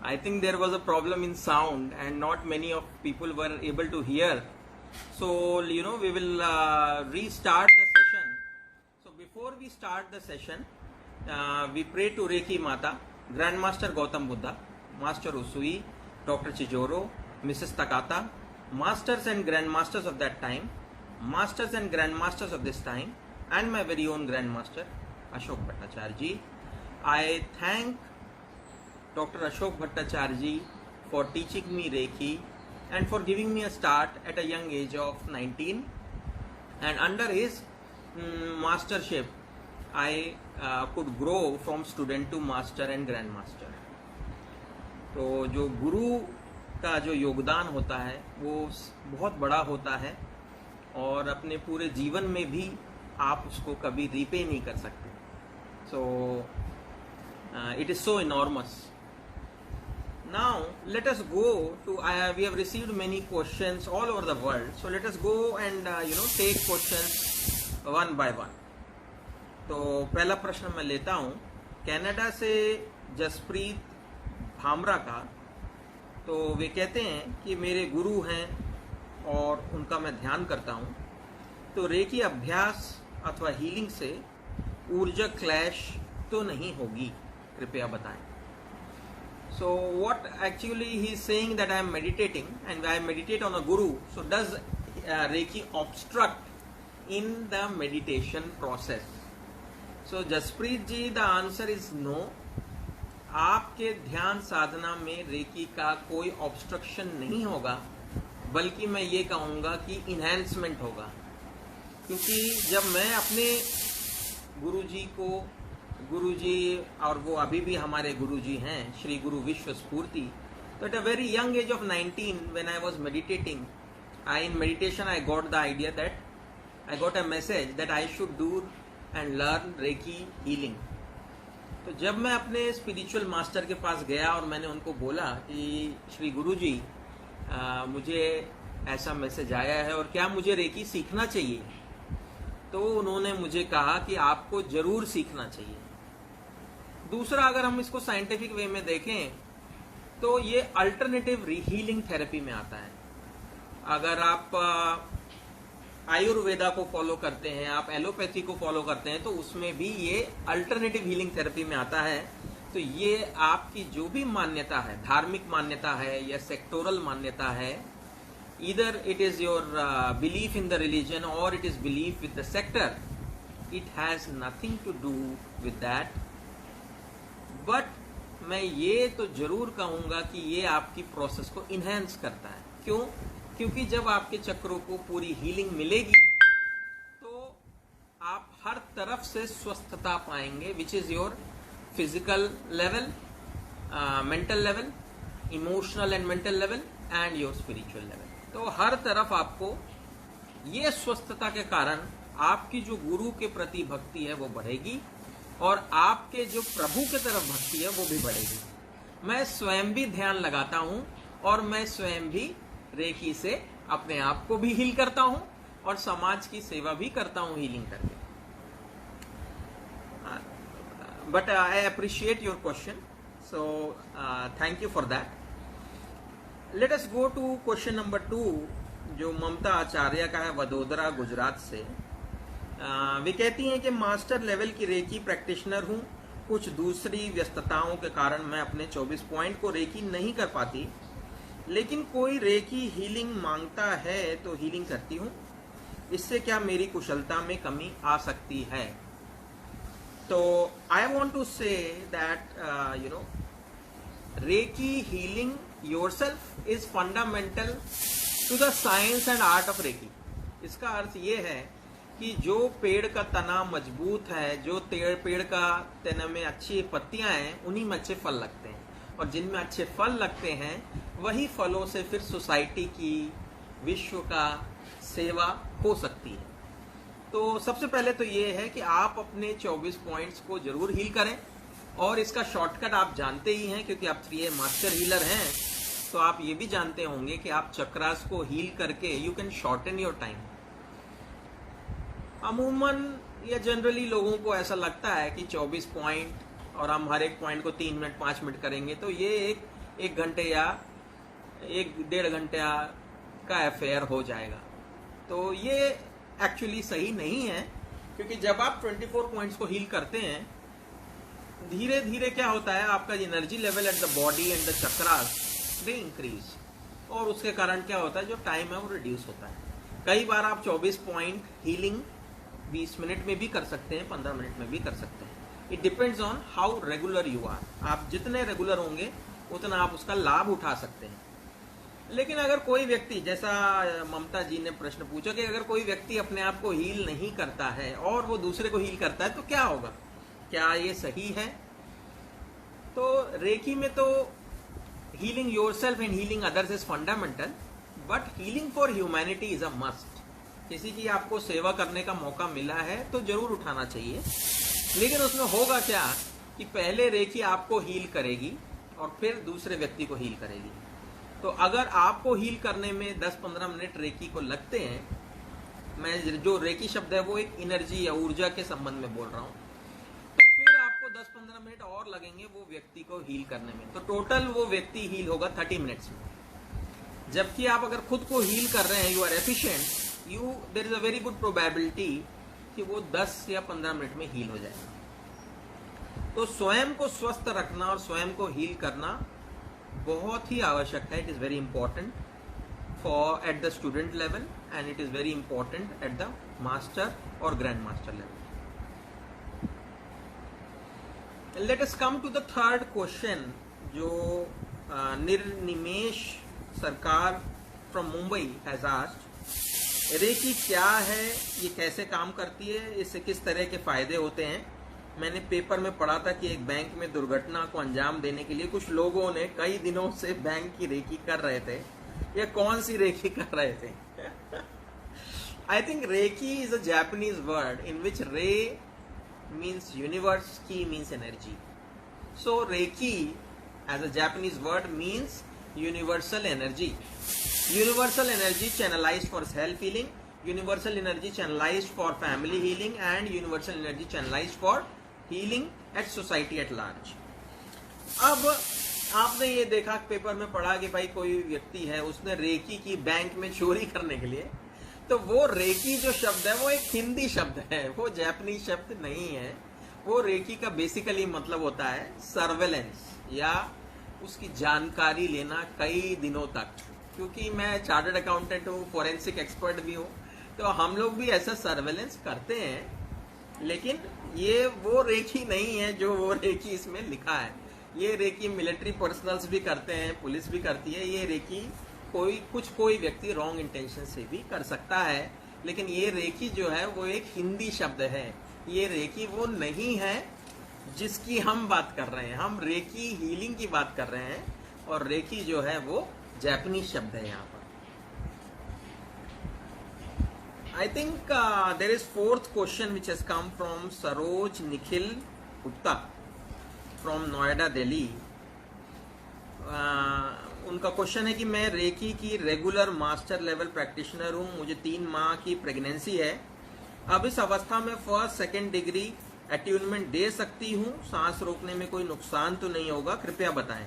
I think there was a problem in sound and not many of people were able to hear. So, we will restart the session. So, before we start the session, we pray to Reiki Mata, Grandmaster Gautam Buddha, Master Usui, Dr. Chijoro, Mrs. Takata, Masters and Grandmasters of that time, Masters and Grandmasters of this time, and my very own Grandmaster, Ashok Bhattacharya ji. I thank Dr. Ashok Bhattacharya ji for teaching me Reiki and for giving me a start at a young age of 19. And under his mastership, I could grow from student to master and grandmaster. तो जो गुरु का जो योगदान होता है वो बहुत बड़ा होता है और अपने पूरे जीवन में भी आप उसको कभी रीपे नहीं कर सकते. So it is so enormous. Now let us go to we have received many questions all over the world, so let us go and take questions one by one. तो पहला प्रश्न मैं लेता हूँ कनाडा से जसप्रीत भामरा का. तो वे कहते हैं कि मेरे गुरु हैं और उनका मैं ध्यान करता हूँ, तो रेकी अभ्यास अथवा हीलिंग से ऊर्जा क्लैश तो नहीं होगी, कृपया बताएं. So what actually he is saying that I am meditating and I meditate on a guru. So does Reiki obstruct in the meditation process? So Jaspreet ji, the answer is no. आपके ध्यान साधना में recce का कोई obstruction नहीं होगा, बल्कि मैं ये कहूँगा कि इन्हेंसमेंट होगा. क्योंकि जब मैं अपने गुरुजी और वो अभी भी हमारे गुरुजी हैं, श्री गुरु विश्व स्फूर्ति. तो at a very young age of 19 when I was meditating, in meditation I got the idea that I got a message that I should do and learn recce healing. तो जब मैं अपने स्पिरिचुअल मास्टर के पास गया और मैंने उनको बोला कि श्री गुरुजी मुझे ऐसा मैसेज आया है और क्या मुझे रेकी सीखना चाहिए, तो उन्होंने मुझे कहा कि आपको जरूर सीखना चाहिए. दूसरा, अगर हम इसको साइंटिफिक वे में देखें तो ये अल्टरनेटिव हीलिंग थेरेपी में आता है. अगर आप आयुर्वेदा को फॉलो करते हैं, आप एलोपैथी को फॉलो करते हैं, तो उसमें भी ये अल्टरनेटिव हीलिंग थेरेपी में आता है. तो ये आपकी जो भी मान्यता है, धार्मिक मान्यता है या सेक्टोरल मान्यता है, either it is your belief in the religion or it is belief with the sector, it has nothing to do with that. But मैं ये तो जरूर कहूँगा कि ये आपकी प्रोसेस को इन्हेंस करता है. क्यों? क्योंकि जब आपके चक्रों को पूरी हीलिंग मिलेगी तो आप हर तरफ से स्वस्थता पाएंगे, which is your physical level, mental level, emotional and mental level and your spiritual level. तो हर तरफ आपको ये स्वस्थता के कारण आपकी जो गुरु के प्रति भक्ति है वो बढ़ेगी और आपके जो प्रभु के तरफ भक्ति है वो भी बढ़ेगी. मैं स्वयं भी ध्यान लगाता हूं और मैं स्वयं भी रेकी से अपने आप को भी हील करता हूं और समाज की सेवा भी करता हूं हीलिंग करके. But I appreciate your question, so thank you for that. Let us go to question number 2, जो ममता आचार्य का है, वडोदरा गुजरात से. वे कहती हैं कि मास्टर लेवल की रेकी प्रैक्टिशनर हूं, कुछ दूसरी व्यस्तताओं के कारण मैं अपने 24 पॉइंट को रेकी नहीं कर पाती, लेकिन कोई रेकी हीलिंग मांगता है तो हीलिंग करती हूं. इससे क्या मेरी कुशलता में कमी आ सकती है? तो I want to say that reiki healing yourself is fundamental to the science and art of reiki. इसका अर्थ ये है कि जो पेड़ का तना मजबूत है, जो पेड़ का तना में अच्छी पत्तियां हैं, उन्हीं में अच्छे फल लगते हैं, और जिनमें अच्छे फल लगते हैं वही फलों से फिर सोसाइटी की, विश्व का सेवा हो सकती है. तो सबसे पहले तो ये है कि आप अपने 24 पॉइंट्स को जरूर हील करें, और इसका शॉर्टकट आप जानते ही हैं क्योंकि आप 3A मास्टर हीलर हैं. तो आप ये भी जानते होंगे कि आप चक्रास को हील करके you can shorten your time. अमूमन या जनरली लोगों को ऐसा लगता है कि 24 पॉइंट और हम हर एक पॉइंट को 3 मिनट 5 मिनट करेंगे, तो ये एक 1 घंटे या 1-1.5 घंटे का अफेयर हो जाएगा। तो ये एक्चुअली सही नहीं है, क्योंकि जब आप 24 पॉइंट्स को हील करते हैं, धीरे धीरे क्या होता है, आपका energy level at the body and the chakras they increase, और उसके कारण क्या होता है, जो टाइम है वो रिड्यूस होता है। कई बार आप 24 पॉइंट हीलिंग 20 मिनट में भी कर सकते हैं, 15 मिनट में भी कर सकते हैं। It depends on how regular you are. आप जितने रेगुलर होंगे उतना आप उसका लाभ उठा सकते हैं। लेकिन अगर कोई व्यक्ति, जैसा ममता जी ने प्रश्न पूछा कि अगर कोई व्यक्ति अपने आप को हील नहीं करता है और वो दूसरे को हील करता है तो क्या होगा, क्या ये सही है? तो रेकी में तो healing yourself and healing others is fundamental, but healing for humanity is a must. किसी की आपको सेवा करने का मौका मिला है तो जरूर उठाना चाहिए, लेकिन उसमें होगा क्या कि पहले रेकी आपको हील करेगी और फिर दूसरे व्यक्ति को हील करेगी। तो अगर आपको हील करने में 10-15 मिनट रेकी को लगते हैं, मैं जो रेकी शब्द है वो एक एनर्जी या ऊर्जा के संबंध में बोल रहा हूं, तो फिर आपको 10-15 मिनट और लगेंगे वो व्यक्ति को हील करने में। तो टोटल वो व्यक्ति हील होगा 30 मिनट्स में। जबकि आप अगर खुद को हील कर रहे हैं, you are efficient, there is a very good probability कि वो 10 या 15 मिनट में हील हो जाएगा। तो स्वयं को स्वस्थ रखना और स्वयं को हील करना बहुत ही आवश्यक है। It is very important for at the student level and it is very important at the master और grand master level. Let us come to the third question, जो Nirnimesh Sarkar from Mumbai has asked. Reiki क्या है, ये कैसे काम करती है, इससे किस तरह के फायदे होते हैं? मैंने पेपर में पढ़ा था कि एक बैंक में दुर्घटना को अंजाम देने के लिए कुछ लोगों ने कई दिनों से बैंक की रेकी कर रहे थे। ये कौन सी रेकी कर रहे थे? I think reiki is a Japanese word in which rei means universe, ki means energy. So Reiki as a Japanese word means universal energy. Universal energy channelized for self healing, universal energy channelized for family healing, and universal energy channelized for healing at society at large. अब आपने ये देखा, paper में पढ़ा कि भाई कोई व्यक्ति है, उसने रेकी की बैंक में चोरी करने के लिए, तो वो रेकी जो शब्द है वो एक हिंदी शब्द है, वो जापानीज शब्द नहीं है। वो रेकी का बेसिकली मतलब होता है सर्वेलेंस, या उसकी जानकारी लेना कई दिनों तक। क्योंकि मैं चार्टर्ड अकाउंटेंट हूँ, फोरेंसिक एक्सपर्ट भी हूँ, तो हम लोग भी ऐसा सर्वेलेंस करते हैं। लेकिन ये वो रेकी नहीं है जो वो रेकी इसमें लिखा है। ये रेकी मिलिट्री पर्सनल्स भी करते हैं, पुलिस भी करती है। ये रेकी कोई व्यक्ति रॉन्ग इंटेंशन से भी कर सकता है, लेकिन ये रेकी जो है वो एक हिंदी शब्द है। ये रेकी वो नहीं है जिसकी हम बात कर रहे हैं। हम रेकी हीलिंग की बात कर रहे हैं, और रेकी जो है वो जापानीज शब्द है यहाँ पर। I think there is fourth question which has come from Saroj Nikhil Gupta from Noida, Delhi. उनका क्वेश्चन है कि मैं रेकी की रेगुलर मास्टर लेवल प्रैक्टिशनर हूं, मुझे 3 माह की प्रेगनेंसी है। अब इस अवस्था में फर्स्ट सेकेंड डिग्री अट्यूनमेंट दे सकती हूं? सांस रोकने में कोई नुकसान तो नहीं होगा? कृपया बताएं।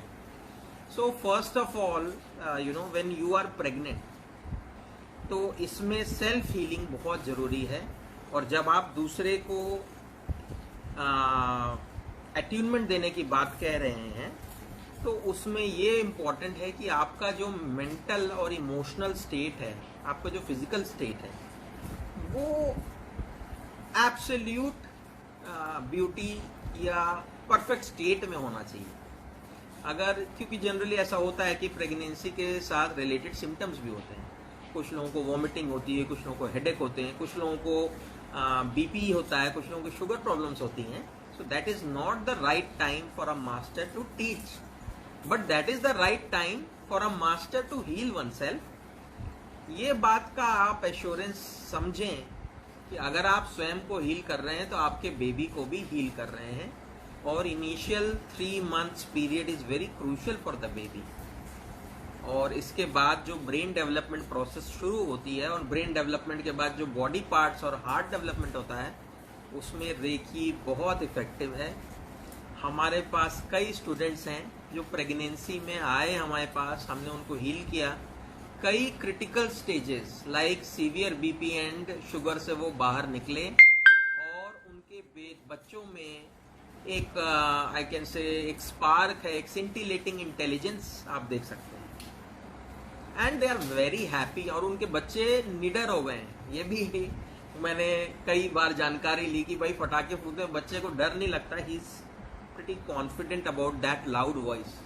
So first of all, you know, when you are pregnant, तो इसमें सेल्फ हीलिंग बहुत जरूरी है। और जब आप दूसरे को अट्यूनमेंट देने की बात कह रहे हैं, तो उसमें ये इम्पॉर्टेंट है कि आपका जो मेंटल और इमोशनल स्टेट है, आपका जो फिजिकल स्टेट है, वो एब्सोल्यूट ब्यूटी या परफेक्ट स्टेट में होना चाहिए। अगर, क्योंकि जनरली ऐसा होता है कि प्रेगनेंसी के साथ रिलेटेड सिम्टम्स भी होते हैं। कुछ लोगों को वॉमिटिंग होती है, कुछ लोगों को हेडेक होते हैं, कुछ लोगों को बीपी होता है, कुछ लोगों को शुगर प्रॉब्लम्स होती हैं। So that is not the right time for a master to teach, but that is the right time for a master to heal one self. ये बात का आप एश्योरेंस समझें कि अगर आप स्वयं को हील कर रहे हैं तो आपके बेबी को भी हील कर रहे हैं। और initial 3 months period is very crucial for the baby. और इसके बाद जो ब्रेन डेवलपमेंट प्रोसेस शुरू होती है, और ब्रेन डेवलपमेंट के बाद जो बॉडी पार्ट्स और हार्ट डेवलपमेंट होता है, उसमें रेकी बहुत इफेक्टिव है। हमारे पास कई स्टूडेंट्स हैं जो प्रेगनेंसी में आए हमारे पास, हमने उनको हील किया। कई critical stages like severe BP and sugar से वो बाहर निकले और उनके बच्चों में एक आई कैन से एक स्पार्क है, एक सिंटिलेटिंग इंटेलिजेंस आप देख सकते हैं। And they are very happy, और उनके बच्चे निडर हो गए हैं। ये भी मैंने कई बार जानकारी ली कि भाई पटाखे फूटते बच्चे को डर नहीं लगता, he is pretty confident about that loud voice.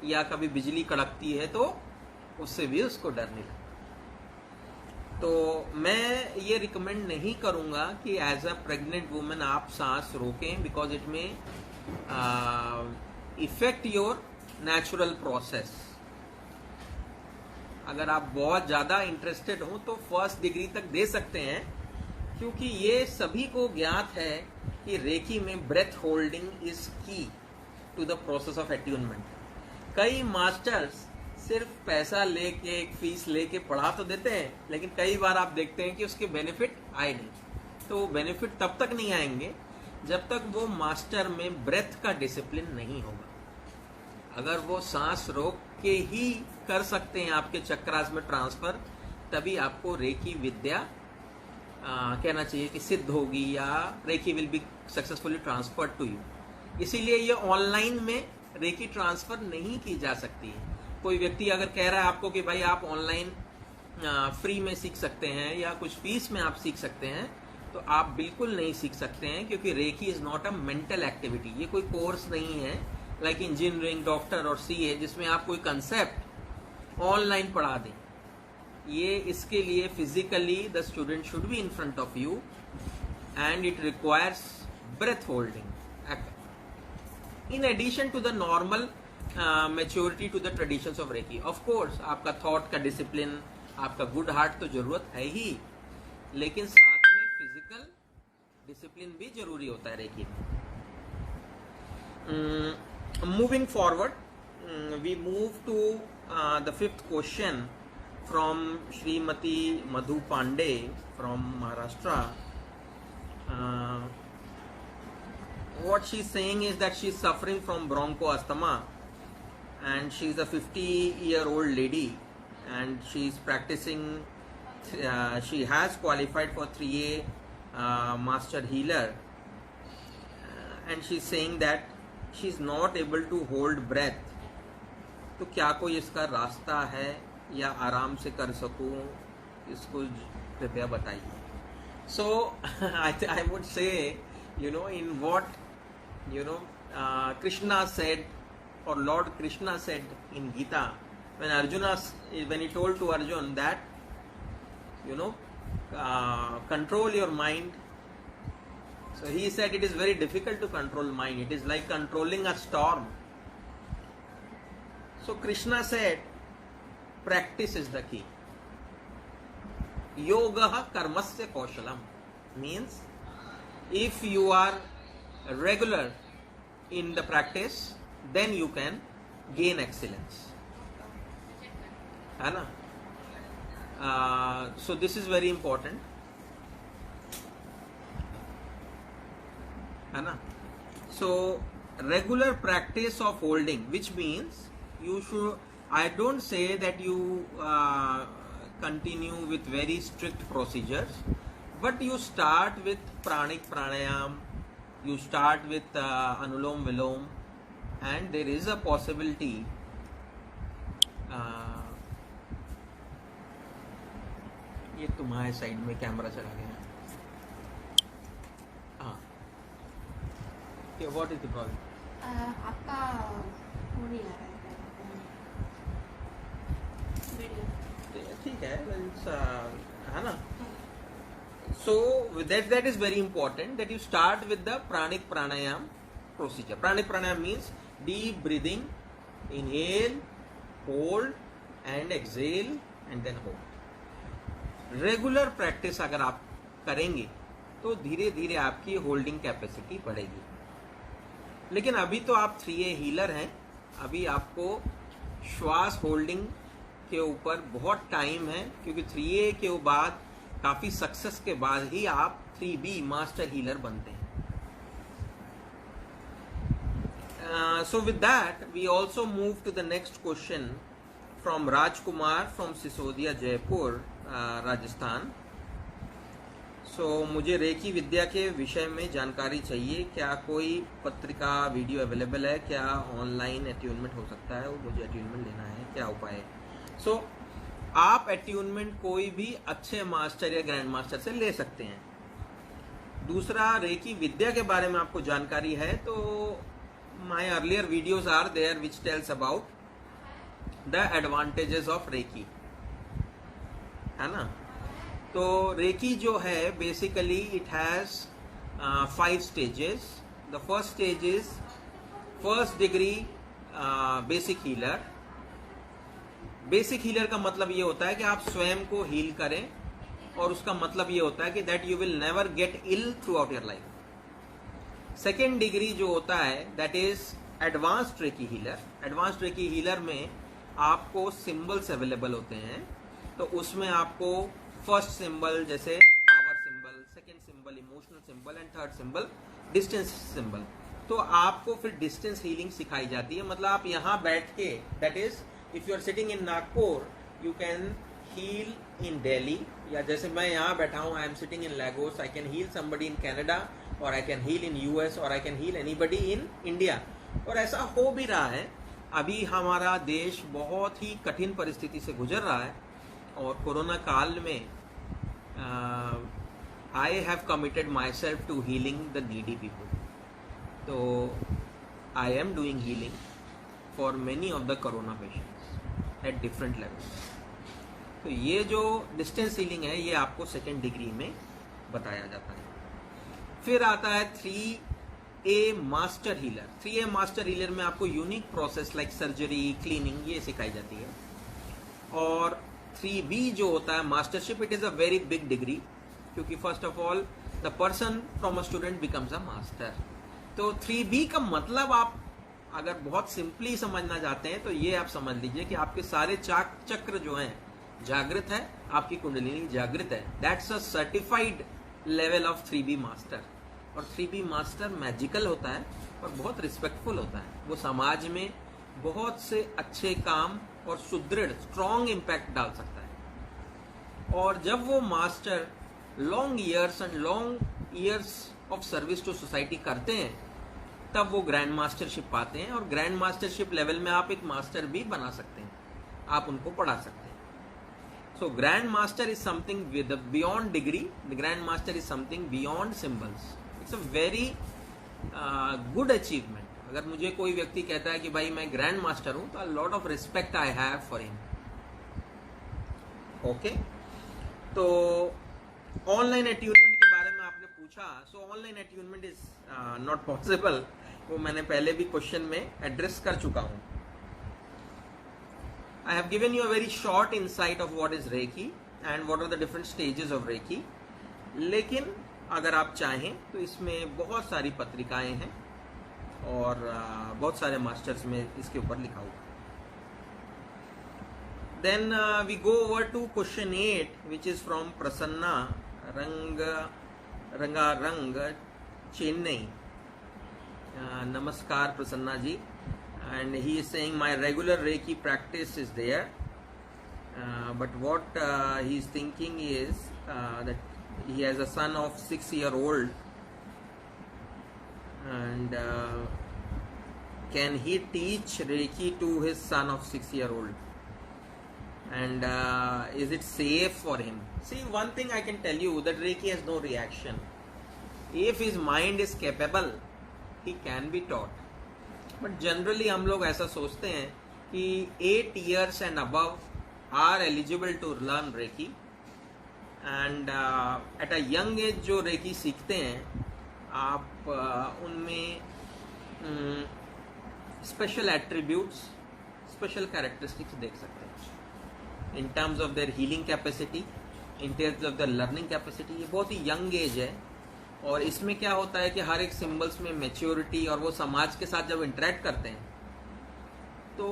या कभी बिजली कड़कती है तो उससे भी उसको डर नहीं लगता। तो मैं ये रिकमेंड नहीं करूंगा कि एज अ प्रेग्नेंट वुमेन आप सांस रोकें, बिकॉज इट में इफेक्ट योर नेचुरल प्रोसेस। अगर आप बहुत ज्यादा इंटरेस्टेड हो तो फर्स्ट डिग्री तक दे सकते हैं, क्योंकि ये सभी को ज्ञात है कि रेकी में breath holding is key to the process of attunement. कई मास्टर्स सिर्फ पैसा लेके, एक फीस लेके पढ़ा तो देते हैं, लेकिन कई बार आप देखते हैं कि उसके बेनिफिट आए नहीं। तो बेनिफिट तब तक नहीं आएंगे जब तक वो मास्टर में ब्रेथ का डिसिप्लिन नहीं होगा। अगर वो सांस रोक के ही कर सकते हैं आपके चक्रास में ट्रांसफर, तभी आपको रेकी विद्या कहना चाहिए कि सिद्ध होगी, या Reiki will be successfully transferred to you. इसीलिए ये ऑनलाइन में रेकी ट्रांसफर नहीं की जा सकती है। कोई व्यक्ति अगर कह रहा है आपको कि भाई आप ऑनलाइन फ्री में सीख सकते हैं या कुछ फीस में आप सीख सकते हैं, तो आप बिल्कुल नहीं सीख सकते हैं, क्योंकि Reiki is not a mental activity. ये कोई कोर्स नहीं है लाइक इंजीनियरिंग, डॉक्टर और सीए, जिसमें आप कोई कंसेप्ट ऑनलाइन पढ़ा दें। ये इसके लिए physically the student should be in front of you and it requires breath holding in addition to the normal maturity to the traditions of Reiki. Of course आपका थॉट का डिसिप्लिन, आपका good heart तो जरूरत है ही, लेकिन साथ में physical discipline भी जरूरी होता है रेकी में। Moving forward, we move to the fifth question from Srimati Madhu Pandey from Maharashtra. What she's saying is that she's suffering from bronchoasthma, and she's a 50-year-old lady, and she's practicing. She has qualified for 3A Master Healer, and she's saying that she's not able to hold breath. तो क्या कोई इसका रास्ता है या आराम से कर सकूं, इसको कृपया बताइए। So I would say, in what Krishna said, or Lord Krishna said in Gita, when he told to Arjun that control your mind. So he said it is very difficult to control mind. It is like controlling a storm. So Krishna said practice is the key. Yogaha karmasya kaushalam means if you are regular in the practice, then you can gain excellence. है ना? So this is very important. है ना? So regular practice of holding, which means you should. I don't say that you continue with very strict procedures, but you start with pranic pranayam, you start with anulom vilom, and there is a possibility ये तुम्हारे side में camera चला गया। हाँ, what is the problem? आपका हो नहीं आ रहा है ठीक है, है ना? So that is very important, that you start with the pranic pranayam procedure. Pranic pranayam means deep breathing, inhale, hold and exhale and then hold. Regular practice अगर आप करेंगे तो धीरे धीरे आपकी होल्डिंग कैपेसिटी बढ़ेगी। लेकिन अभी तो आप 3A हीलर हैं, अभी आपको श्वास होल्डिंग के ऊपर बहुत टाइम है, क्योंकि 3A के बाद काफी सक्सेस के बाद ही आप 3B मास्टर हीलर बनते हैं। So with that, we also move to the next question from Rajkumar from Sisodia, Jaipur, Rajasthan. So मुझे रेकी विद्या के विषय में जानकारी चाहिए. क्या कोई पत्रिका वीडियो अवेलेबल है? क्या ऑनलाइन अट्यूनमेंट हो सकता है? मुझे अट्यूनमेंट लेना है, क्या उपाय है? So आप अट्यूनमेंट कोई भी अच्छे मास्टर या ग्रैंड मास्टर से ले सकते हैं. दूसरा, रेकी विद्या के बारे में आपको जानकारी है तो my earlier videos are there which tells about the advantages of Reiki, है ना. तो रेकी जो है basically it has 5 stages. The first stage is first degree basic healer. Basic healer का मतलब ये होता है कि आप स्वयं को हील करें, और उसका मतलब ये होता है कि that you will never get ill throughout your life. Second degree जो होता है that is advanced Reiki healer. Advanced Reiki healer में आपको सिंबल्स अवेलेबल होते हैं. तो उसमें आपको फर्स्ट सिंबल जैसे power symbol, second symbol emotional symbol and third symbol distance symbol. तो आपको फिर डिस्टेंस हीलिंग सिखाई जाती है. मतलब आप यहाँ बैठ के, that is if you are sitting in Nagpur you can heal in Delhi, या जैसे मैं यहाँ बैठा हूँ I am sitting in Lagos, I can heal somebody in Canada, और I can heal in US, और I can heal anybody in India. और ऐसा हो भी रहा है. अभी हमारा देश बहुत ही कठिन परिस्थिति से गुजर रहा है, और कोरोना काल में I have committed my self to healing the needy people. तो I am doing healing for many of the corona patients at different levels. तो ये जो डिस्टेंस हीलिंग है ये आपको सेकेंड डिग्री में बताया जाता है. फिर आता है 3A master healer. 3A master healer में आपको unique process like surgery, cleaning ये सिखाई जाती है. और 3B जो होता है mastership, it is a very big degree, क्योंकि first of all the person from a student becomes a master. तो 3B का मतलब आप अगर बहुत सिंपली समझना चाहते हैं तो ये आप समझ लीजिए कि आपके सारे चाक चक्र जो हैं जागृत है, आपकी कुंडलिनी जागृत है. That's a certified level of 3B master. और 3B मास्टर मैजिकल होता है और बहुत रिस्पेक्टफुल होता है. वो समाज में बहुत से अच्छे काम और सुदृढ़ स्ट्रॉन्ग इम्पैक्ट डाल सकता है. और जब वो master long years of service to society करते हैं तब वो ग्रैंड मास्टरशिप पाते हैं. और ग्रैंड मास्टरशिप लेवल में आप एक मास्टर भी बना सकते हैं, आप उनको पढ़ा सकते हैं. So Grand Master is something with a beyond degree. The Grand Master is something beyond symbols. It's a very good achievement. अगर मुझे कोई व्यक्ति कहता है कि भाई मैं ग्रैंड मास्टर हूं, तो a lot of respect I have for him. Okay? तो ऑनलाइन अट्यूनमेंट के बारे में आपने पूछा. So online attunement is not possible. वो मैंने पहले भी क्वेश्चन में एड्रेस कर चुका हूं. I have given you a very short insight of what is Reiki and what are the different stages of Reiki. लेकिन अगर आप चाहें तो इसमें बहुत सारी पत्रिकाएं हैं और बहुत सारे मास्टर्स में इसके ऊपर लिखा हुआ. Then we go over to question 8 which is from Prasanna Rangarang, Chennai. Namaskar Prasanna ji. And he is saying my regular Reiki practice is there, but what he is thinking is that he has a son of 6-year-old, and can he teach Reiki to his son of 6-year-old, and is it safe for him? See, one thing I can tell you, that Reiki has no reaction. If his mind is capable, he can be taught. But generally हम लोग ऐसा सोचते हैं कि 8 years and above are eligible to learn Reiki. And at a young age जो Reiki सीखते हैं आप उनमें स्पेशल एट्रीब्यूट्स, स्पेशल कैरेक्टरिस्टिक्स देख सकते हैं in terms of their healing capacity, in terms of their learning capacity. ये बहुत ही यंग एज है. और इसमें क्या होता है कि हर एक सिंबल्स में मैच्योरिटी, और वो समाज के साथ जब इंटरेक्ट करते हैं तो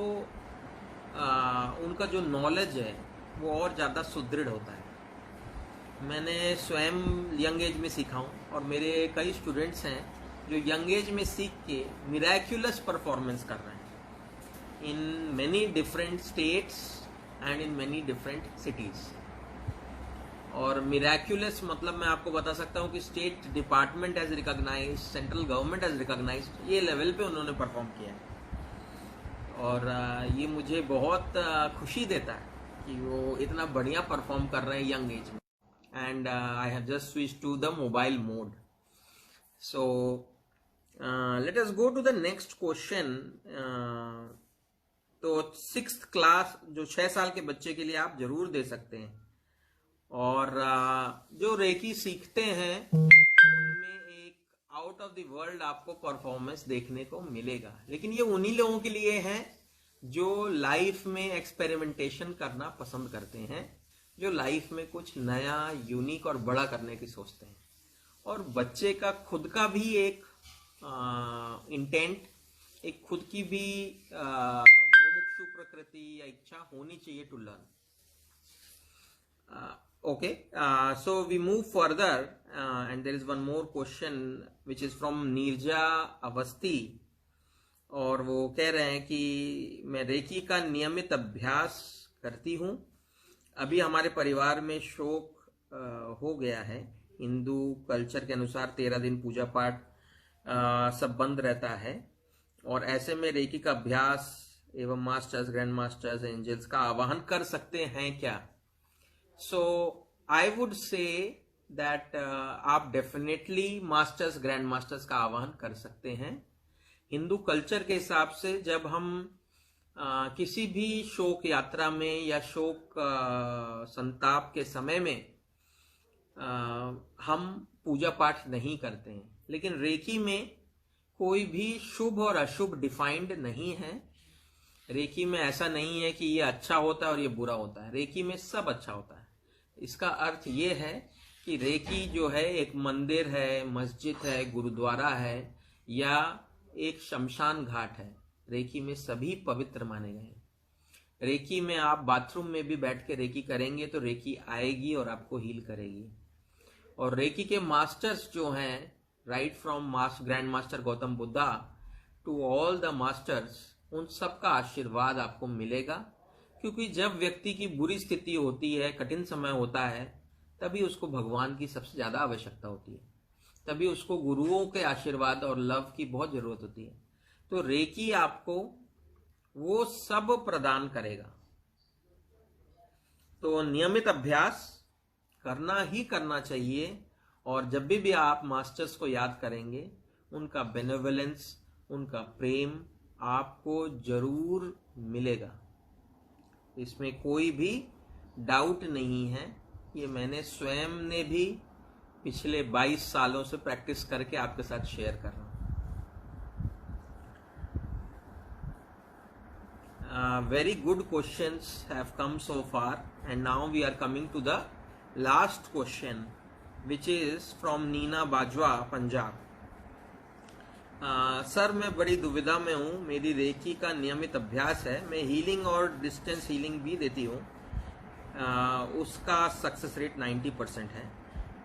उनका जो नॉलेज है वो और ज़्यादा सुदृढ़ होता है. मैंने स्वयं यंग एज में सीखा हूँ और मेरे कई स्टूडेंट्स हैं जो यंग एज में सीख के मिराक्युलस परफॉर्मेंस कर रहे हैं in many different states and in many different cities. और मिराक्युलस मतलब मैं आपको बता सकता हूँ कि state department as recognise, central government as recognise, ये लेवल पे उन्होंने परफॉर्म किया है। और ये मुझे बहुत खुशी देता है कि वो इतना बढ़िया परफॉर्म कर रहे हैं यंग एज में। And I have just switch to the mobile mode. So let us go to the next question. तो 6th क्लास जो 6 साल के बच्चे के लिए आप जरूर दे सकते हैं। और जो रेकी सीखते हैं उनमें एक आउट ऑफ द वर्ल्ड आपको परफॉर्मेंस देखने को मिलेगा। लेकिन ये उन्हीं लोगों के लिए है जो लाइफ में एक्सपेरिमेंटेशन करना पसंद करते हैं, जो लाइफ में कुछ नया, यूनिक और बड़ा करने की सोचते हैं। और बच्चे का खुद का भी एक इंटेंट, एक खुद की भी मुमुक्षु प्रकृति या इच्छा होनी चाहिए to learn. Okay, so we move further and there is one more question which is from Neerja Awasthi. और वो कह रहे हैं कि मैं रेकी का नियमित अभ्यास करती हूँ। अभी हमारे परिवार में शोक हो गया है। हिंदू कल्चर के अनुसार 13 दिन पूजा पाठ सब बंद रहता है। और ऐसे में रेकी का अभ्यास एवं मास्टर्स, ग्रैंड मास्टर्स, एंजल्स का आवाहन कर सकते हैं क्या? So I would say that आप डेफिनेटली मास्टर्स, ग्रैंड मास्टर्स का आह्वान कर सकते हैं। हिंदू कल्चर के हिसाब से जब हम किसी भी शोक यात्रा में या शोक संताप के समय में हम पूजा पाठ नहीं करते हैं। लेकिन रेकी में कोई भी शुभ और अशुभ डिफाइंड नहीं है। रेकी में ऐसा नहीं है कि ये अच्छा होता है और ये बुरा होता है। रेकी में सब अच्छा होता है। इसका अर्थ ये है कि रेकी जो है एक मंदिर है, मस्जिद है, गुरुद्वारा है या एक शमशान घाट है। रेकी में सभी पवित्र माने गए हैं। रेकी में आप बाथरूम में भी बैठ के रेकी करेंगे तो रेकी आएगी और आपको हील करेगी। और रेकी के मास्टर्स जो हैं, right from grand master Gautam Buddha to all the masters, उन सब का आशीर्वाद आपको मिलेगा। क्योंकि जब व्यक्ति की बुरी स्थिति होती है, कठिन समय होता है, तभी उसको भगवान की सबसे ज्यादा आवश्यकता होती है। तभी उसको गुरुओं के आशीर्वाद और लव की बहुत जरूरत होती है। तो रेकी आपको वो सब प्रदान करेगा। तो नियमित अभ्यास करना ही करना चाहिए। और जब भी आप मास्टर्स को याद करेंगे, उनका बेनेवोलेंस, उनका प्रेम आपको जरूर मिलेगा। इसमें कोई भी डाउट नहीं है। ये मैंने स्वयं ने भी पिछले 22 सालों से प्रैक्टिस करके आपके साथ शेयर कर रहा हूं। Very good questions have come so far and now we are coming to the last question which is from Neena Bajwa, Punjab. Sir मैं बड़ी दुविधा में हूँ। मेरी रेकी का नियमित अभ्यास है। मैं हीलिंग और डिस्टेंस हीलिंग भी देती हूँ। उसका सक्सेस रेट 90% है।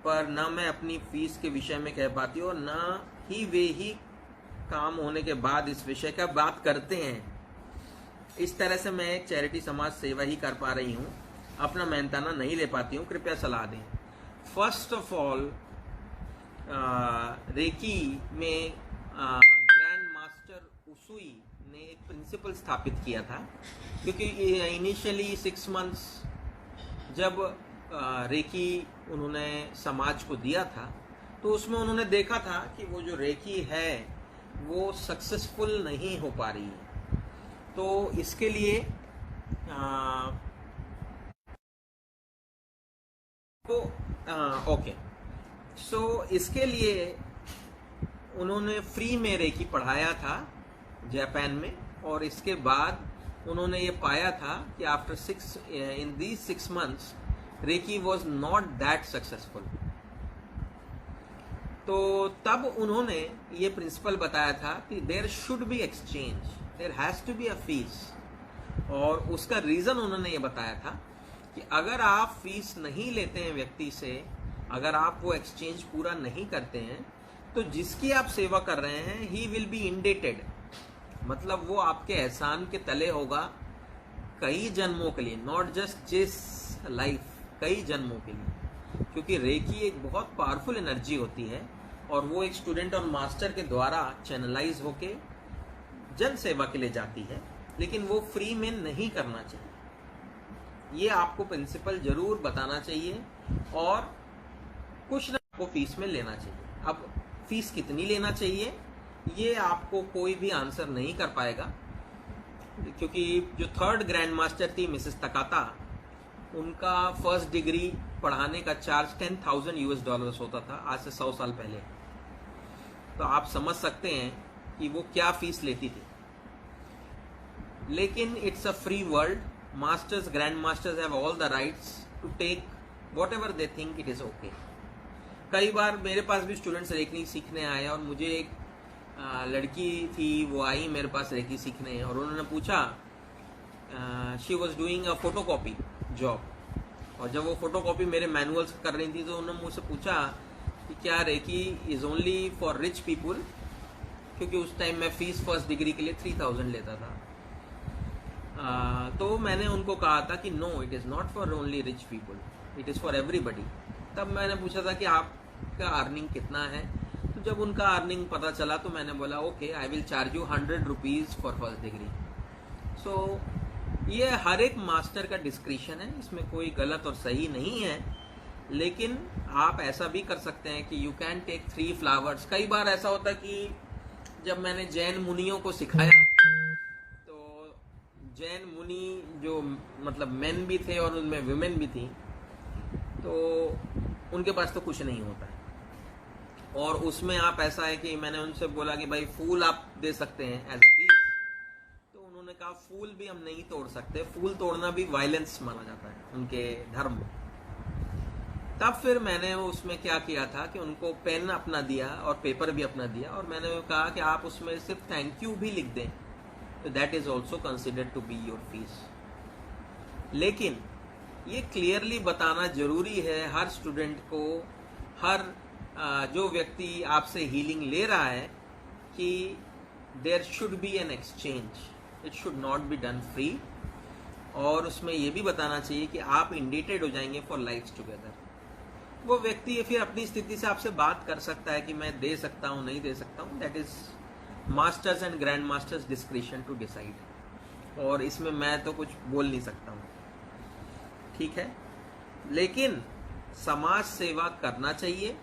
पर ना मैं अपनी फीस के विषय में कह पाती हूँ और ना ही वे ही काम होने के बाद इस विषय का बात करते हैं। इस तरह से मैं एक चैरिटी समाज सेवा ही कर पा रही हूँ। अपना मेहनताना नहीं ले पाती हूँ। कृपया सलाह दें। फर्स्ट ऑफ ऑल, रेकी में ग्रैंड मास्टर उसुई ने एक प्रिंसिपल स्थापित किया था। क्योंकि इनिशियली 6 मंथ्स जब रेकी उन्होंने समाज को दिया था, तो उसमें उन्होंने देखा था कि वो जो रेकी है वो सक्सेसफुल नहीं हो पा रही है। तो इसके लिए इसके लिए उन्होंने फ्री में रेकी पढ़ाया था जापान में। और इसके बाद उन्होंने ये पाया था कि after in these 6 months Reiki was not that successful. तो तब उन्होंने ये प्रिंसिपल बताया था कि there should be exchange, there has to be a fees. और उसका रीजन उन्होंने ये बताया था कि अगर आप फीस नहीं लेते हैं व्यक्ति से, अगर आप वो एक्सचेंज पूरा नहीं करते हैं, तो जिसकी आप सेवा कर रहे हैं ही विल बी इंडेटेड, मतलब वो आपके एहसान के तले होगा कई जन्मों के लिए, नॉट जस्ट जिस लाइफ, कई जन्मों के लिए, क्योंकि रेकी एक बहुत पावरफुल एनर्जी होती है और वो एक स्टूडेंट और मास्टर के द्वारा चैनलाइज होके जन सेवा के लिए जाती है, लेकिन वो फ्री में नहीं करना चाहिए। ये आपको प्रिंसिपल जरूर बताना चाहिए और कुछ ना आपको फीस में लेना चाहिए। अब फीस कितनी लेना चाहिए ये आपको कोई भी आंसर नहीं कर पाएगा, क्योंकि जो थर्ड ग्रैंड मास्टर थी मिसेस तकाता, उनका फर्स्ट डिग्री पढ़ाने का चार्ज $10,000 होता था आज से 100 साल पहले। तो आप समझ सकते हैं कि वो क्या फीस लेती थी। लेकिन it's a free world, masters grand masters have all the rights to take whatever they think it is okay. कई बार मेरे पास भी स्टूडेंट्स रेकी सीखने आए और मुझे एक लड़की थी, वो आई मेरे पास रेकी सीखने और उन्होंने पूछा, she was doing a photocopy job, और जब वो फोटोकॉपी मेरे मैनुअल्स कर रही थी तो उन्होंने मुझसे पूछा कि क्या Reiki is only for rich people, क्योंकि उस टाइम मैं फीस फर्स्ट डिग्री के लिए 3000 लेता था। तो मैंने उनको कहा था कि no, it is not for only rich people, it is for everybody. तब मैंने पूछा था कि आपका अर्निंग कितना है, तो जब उनका अर्निंग पता चला तो मैंने बोला okay, I will charge you 100 rupees for first degree. So ये हर एक मास्टर का डिस्क्रिशन है, इसमें कोई गलत और सही नहीं है, लेकिन आप ऐसा भी कर सकते हैं कि यू कैन टेक 3 फ्लावर्स। कई बार ऐसा होता है कि जब मैंने जैन मुनियों को सिखाया तो जैन मुनि जो मतलब मेन भी थे और उनमें वुमेन भी थी, तो उनके पास तो कुछ नहीं होता है, और उसमें आप ऐसा है कि मैंने उनसे बोला कि भाई फूल आप दे सकते हैं एज अ फीस, तो उन्होंने कहा फूल भी हम नहीं तोड़ सकते, फूल तोड़ना भी वायलेंस माना जाता है उनके धर्म में। तब फिर मैंने उसमें क्या किया था कि उनको पेन अपना दिया और पेपर भी अपना दिया, और मैंने कहा कि आप उसमें सिर्फ थैंक यू भी लिख दें, तो that is also considered to be your fees. लेकिन ये क्लियरली बताना जरूरी है हर स्टूडेंट को, हर जो व्यक्ति आपसे हीलिंग ले रहा है, कि there should be an exchange, it should not be done free. और उसमें ये भी बताना चाहिए कि आप इंडेटेड हो जाएंगे फॉर लाइफ टुगेदर। वो व्यक्ति फिर अपनी स्थिति से आपसे बात कर सकता है कि मैं दे सकता हूँ नहीं दे सकता हूँ, that is masters and grand masters discretion to decide, और इसमें मैं तो कुछ बोल नहीं सकता हूँ, ठीक है। लेकिन समाज सेवा करना चाहिए,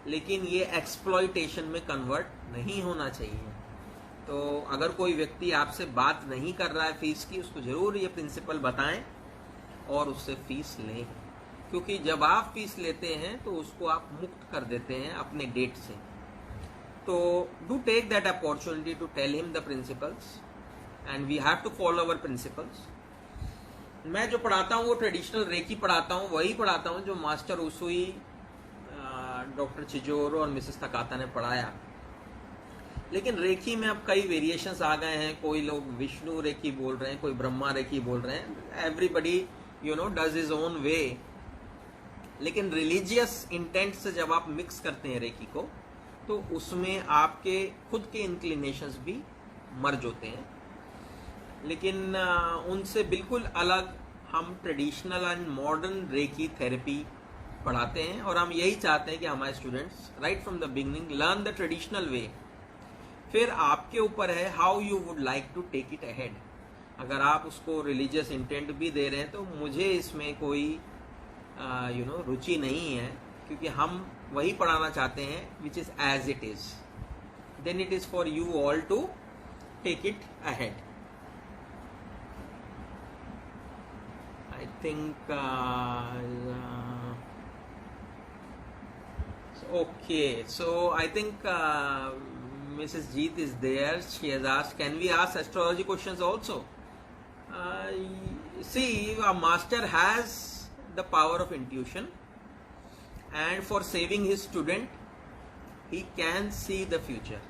लेकिन ये एक्सप्लॉइटेशन में कन्वर्ट नहीं होना चाहिए। तो अगर कोई व्यक्ति आपसे बात नहीं कर रहा है फीस की, उसको जरूर ये प्रिंसिपल बताएं और उससे फीस लें, क्योंकि जब आप फीस लेते हैं तो उसको आप मुक्त कर देते हैं अपने डेट से। तो do take that opportunity to tell him the principles, and we have to follow our principles. मैं जो पढ़ाता हूँ वो ट्रेडिशनल रेकी पढ़ाता हूँ, वही पढ़ाता हूँ जो मास्टर उसुई, डॉक्टर चिजोरो और मिसेस तकाता ने पढ़ाया। लेकिन रेकी में अब कई वेरिएशंस आ गए हैं, कोई लोग विष्णु रेकी बोल रहे हैं, कोई ब्रह्मा रेकी बोल रहे हैं, everybody does his own way. लेकिन रिलीजियस इंटेंट से जब आप मिक्स करते हैं रेकी को, तो उसमें आपके खुद के इंक्लिनेशंस भी मर्ज होते हैं। लेकिन उनसे बिल्कुल अलग हम traditional and modern Reiki therapy पढ़ाते हैं, और हम यही चाहते हैं कि हमारे students right from the beginning learn the traditional way. फिर आपके ऊपर है how you would like to take it ahead. अगर आप उसको रिलीजियस इंटेंट भी दे रहे हैं तो मुझे इसमें कोई रुचि नहीं है, क्योंकि हम वही पढ़ाना चाहते हैं which is as it is, then it is for you all to take it ahead. I think okay, so I think Mrs. Jeet is there. She has asked, can we ask astrology questions also? See, a master has the power of intuition, and for saving his student he can see the future.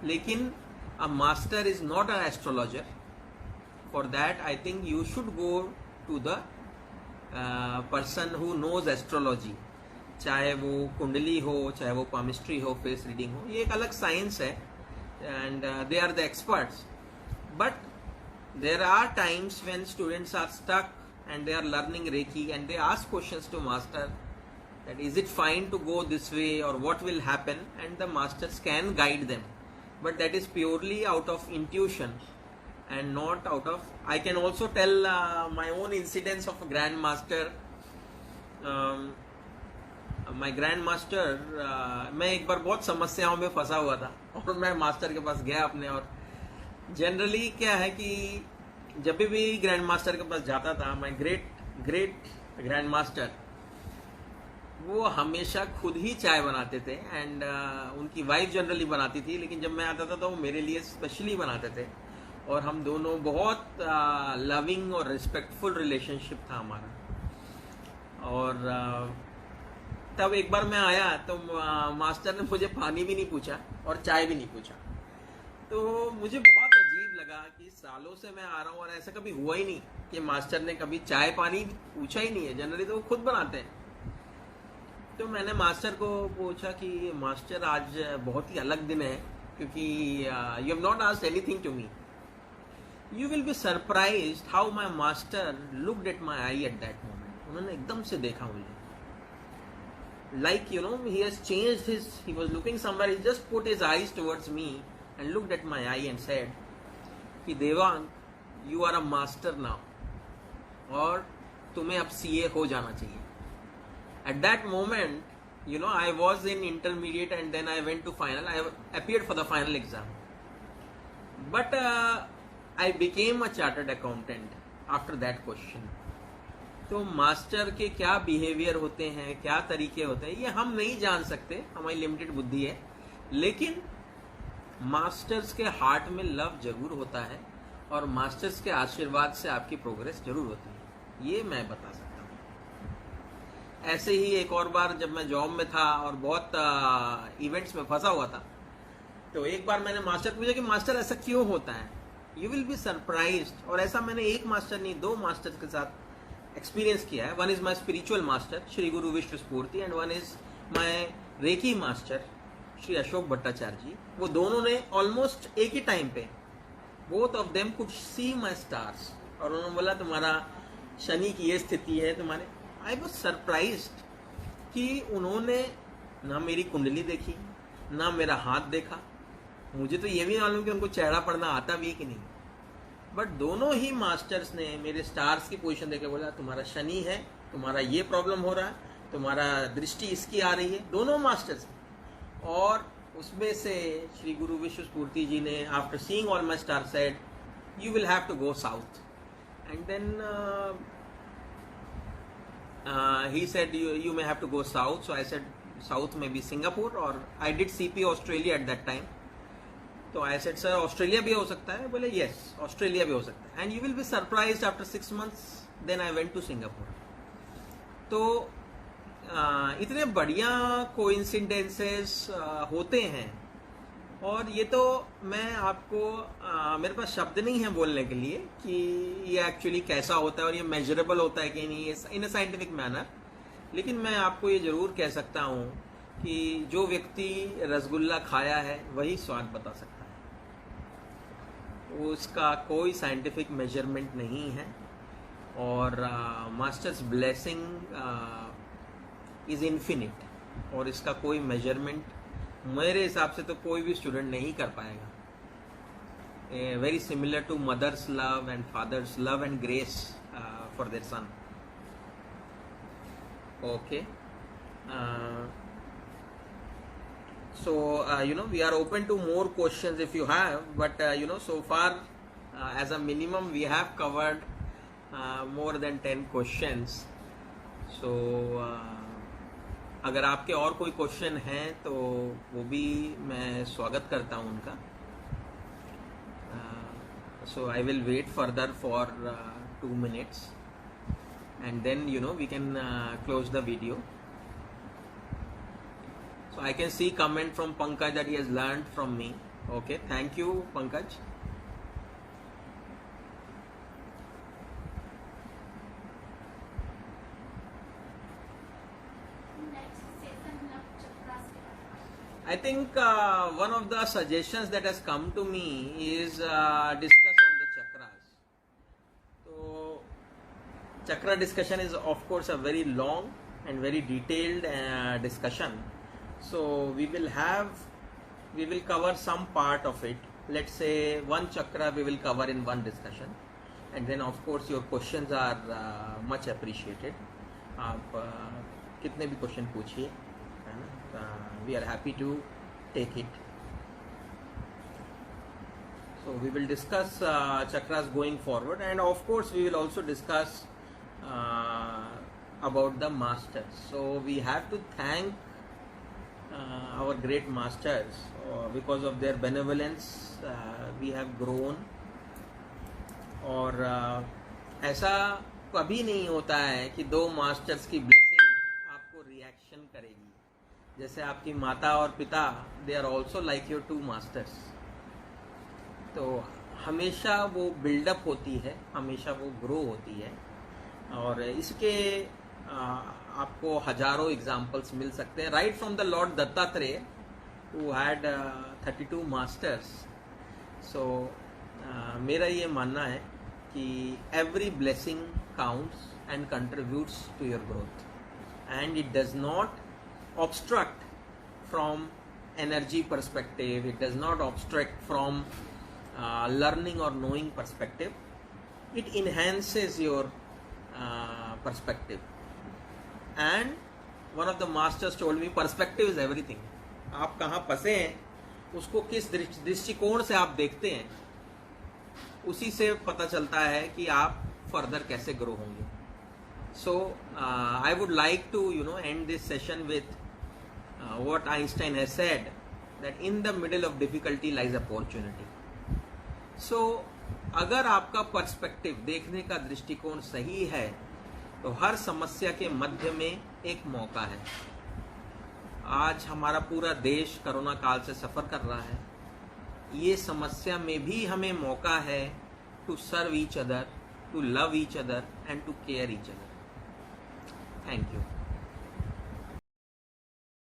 Lekin a master is not an astrologer. For that, I think you should go to the person who knows astrology. चाहे वो कुंडली हो, चाहे वो palmistry हो, face reading हो, ये एक अलग साइंस है and they are the experts. But there are times when students are stuck and they are learning Reiki and they ask questions to master that is it fine to go this way or what will happen, and the masters can guide them, but that is purely out of intuition and not out of. I can also tell my own incidents of a grandmaster. My grandmaster, मैं एक बार बहुत समस्याओं में फंसा हुआ था और मैं मास्टर के पास गया अपने, और जनरली क्या है कि जब भी ग्रैंड मास्टर के पास जाता था, माय ग्रेट ग्रैंड मास्टर, वो हमेशा खुद ही चाय बनाते थे एंड उनकी वाइफ जनरली बनाती थी, लेकिन जब मैं आता था तो वो मेरे लिए स्पेशली बनाते थे और हम दोनों बहुत लविंग और रिस्पेक्टफुल रिलेशनशिप था हमारा. और तब एक बार मैं आया तो मास्टर ने मुझे पानी भी नहीं पूछा और चाय भी नहीं पूछा. तो मुझे बहुत अजीब लगा कि सालों से मैं आ रहा हूँ और ऐसा कभी हुआ ही नहीं कि मास्टर ने कभी चाय पानी पूछा ही नहीं है. जनरली तो वो खुद बनाते हैं. तो मैंने मास्टर को पूछा कि मास्टर आज बहुत ही अलग दिन है, क्योंकि you have not asked anything to me. You will be surprised how my master looked at my eye at that moment. उन्होंने एकदम से देखा मुझे, like he has changed he was looking somewhere, he just put his eyes towards me and looked at my eye and said कि Devang, you are a master now और तुम्हें अब CA हो जाना चाहिए. At that moment, I was in intermediate and then I went to final. I appeared for the final exam. But I became a chartered accountant after that question. तो master के क्या behaviour होते हैं, क्या तरीके होते हैं, ये हम नहीं जान सकते, हमारी लिमिटेड बुद्धि है. लेकिन मास्टर्स के हार्ट में लव जरूर होता है और मास्टर्स के आशीर्वाद से आपकी प्रोग्रेस जरूर होती है, ये मैं बता सकता हूँ. ऐसे ही एक और बार जब मैं जॉब में था और बहुत इवेंट्स में फंसा हुआ था, तो एक बार मैंने मास्टर पूछा कि मास्टर ऐसा क्यों होता है. You will be surprised. और ऐसा मैंने एक मास्टर नहीं, 2 मास्टर्स के साथ एक्सपीरियंस किया है. One is my spiritual master Shri Guru Vishwa Sphoorti and one is my reiki master Shri Ashok Bhattacharya ji. वो दोनों ने ऑलमोस्ट एक ही टाइम पे, both of them could see my stars, और उन्होंने बोला तुम्हारा शनि की ये स्थिति है तुम्हारे. आई वॉज सरप्राइज्ड कि उन्होंने ना मेरी कुंडली देखी, ना मेरा हाथ देखा. मुझे तो ये भी मालूम कि उनको चेहरा पढ़ना आता भी है कि नहीं, बट दोनों ही मास्टर्स ने मेरे स्टार्स की पोजीशन देकर बोला तुम्हारा शनि है, तुम्हारा ये प्रॉब्लम हो रहा है, तुम्हारा दृष्टि इसकी आ रही है. दोनों मास्टर्स. और उसमें से श्री गुरु विश्व स्फूर्ति जी ने after seeing all my star said you will have to go south. And then he said you may have to go south. So I said south may be Singapore, or I did CP Australia at that time. तो I said sir Australia भी हो सकता है. बोले yes Australia भी हो सकता है. And you will be surprised after 6 months then I went to Singapore. तो इतने बढ़िया कोइंसिडेंसेस होते हैं, और ये तो मैं आपको मेरे पास शब्द नहीं है बोलने के लिए कि ये एक्चुअली कैसा होता है और ये मेजरेबल होता है कि नहीं इन अ साइंटिफिक मैनर. लेकिन मैं आपको ये जरूर कह सकता हूँ कि जो व्यक्ति रसगुल्ला खाया है वही स्वाद बता सकता है. उसका कोई साइंटिफिक मेजरमेंट नहीं है, और मास्टर्स ब्लेसिंग इज इन्फिनिट, और इसका कोई मेजरमेंट मेरे हिसाब से तो कोई भी स्टूडेंट नहीं कर पाएगा. Very similar to mother's love and father's love and grace for their son. Okay. So we are open to more questions if you have, but so far as a minimum we have covered more than 10 questions. So अगर आपके और कोई question हैं तो वो भी मैं स्वागत करता हूँ उनका. So I will wait further for 2 minutes and then we can close the video. So I can see comment from Pankaj that he has learned from me. Okay, thank you Pankaj. Next I think one of the suggestions that has come to me is discuss on the chakras. So chakra discussion is of course a very long and very detailed discussion. So we will cover some part of it. Let's say one chakra we will cover in one discussion, and then of course your questions are much appreciated. आप कितने भी question पूछिए, है ना, we are happy to take it. So we will discuss chakras going forward, and of course we will also discuss about the masters. So we have to thank our great masters. Because of their benevolence we have grown. और ऐसा कभी नहीं होता है कि दो masters की blessing आपको रिएक्शन करेगी. जैसे आपकी माता और पिता, they are also like your two masters. तो हमेशा वो बिल्डअप होती है, हमेशा वो ग्रो होती है. और इसके आपको हजारों एग्जाम्पल्स मिल सकते हैं, right from the Lord Dattatreya who had 32 masters. So मेरा ये मानना है कि every blessing counts and contributes to your growth, and it does not obstruct from energy perspective, it does not obstruct from learning or knowing perspective. It enhances your perspective. And one of the masters told me, perspective is everything. आप कहाँ फंसे हैं, उसको किस दृष्टिकोण से आप देखते हैं, उसी से पता चलता है कि आप फर्दर कैसे ग्रो होंगे. So I would like to end this session with what Einstein has said, that in the middle of difficulty lies opportunity. So अगर आपका पर्सपेक्टिव, देखने का दृष्टिकोण सही है, तो हर समस्या के मध्य में एक मौका है. आज हमारा पूरा देश कोरोना काल से सफ़र कर रहा है. ये समस्या में भी हमें मौका है to serve each other, to love each other and to care each other. Thank you.